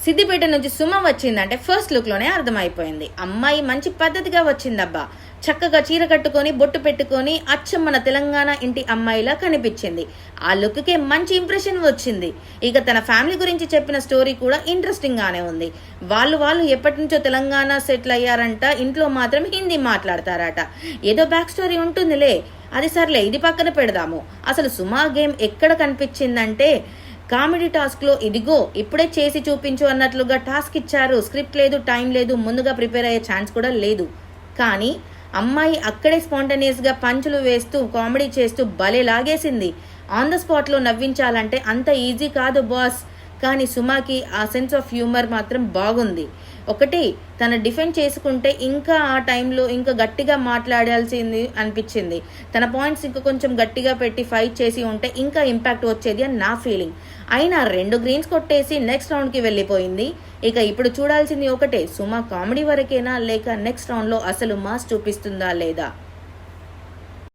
సిద్దిపేట నుంచి సుమ వచ్చిందంటే first look లోనే అర్థమైపోయింది. అమ్మాయి మంచి పద్ధతిగా వచ్చిందబ్బా. చక్కగా చీర కట్టుకొని బొట్టు పెట్టుకొని అచ్చం మన తెలంగాణ ఇంటి అమ్మాయిలా కనిపించింది. ఆ లుక్ కే మంచి ఇంప్రెషన్ వచ్చింది. ఇక తన ఫ్యామిలీ గురించి చెప్పిన స్టోరీ కూడా ఇంట్రెస్టింగ్ గానే ఉంది. వాళ్ళు ఎప్పటి నుంచో తెలంగాణ సెటిల్ అయ్యారంట, ఇంట్లో మాత్రం హిందీ మాట్లాడతారట. ఏదో బ్యాక్ స్టోరీ ఉంటుందిలే, అది సర్లే, ఇది పక్కన పెడదాము. అసలు సుమా గేమ్ ఎక్కడ కనిపించిందంటే కామెడీ టాస్క్ లో ఇదిగో ఇప్పుడే చేసి చూపించు అన్నట్లుగా టాస్క్ ఇచ్చారు. స్క్రిప్ట్ లేదు, టైం లేదు, ముందుగా ప్రిపేర్ అయ్యే ఛాన్స్ కూడా లేదు. కానీ అమ్మాయి అక్కడే స్పాంటేనియస్ గా పంచులు వేస్తూ కామెడీ చేస్తూ భలే లాగేసింది. ఆన్ ద స్పాట్ లో నవ్వించాలంటే అంత ఈజీ కాదు బాస్. కానీ సుమాకి ఆ సెన్స్ ఆఫ్ హ్యూమర్ మాత్రం బాగుంది. ఒకటి, తన డిఫెండ్ చేసుకుంటే ఇంకా ఆ టైంలో ఇంకా గట్టిగా మాట్లాడాల్సింది అనిపించింది. తన పాయింట్స్ ఇంకా కొంచెం గట్టిగా పెట్టి ఫైట్ చేసి ఉంటే ఇంకా ఇంపాక్ట్ వచ్చేది అని నా ఫీలింగ్. అయినా 2 గ్రీన్స్ కొట్టేసి నెక్స్ట్ రౌండ్కి వెళ్ళిపోయింది. ఇక ఇప్పుడు చూడాల్సింది ఒకటే, సుమా కామెడీ వరకేనా లేక నెక్స్ట్ రౌండ్లో అసలు మాస్ చూపిస్తుందా లేదా.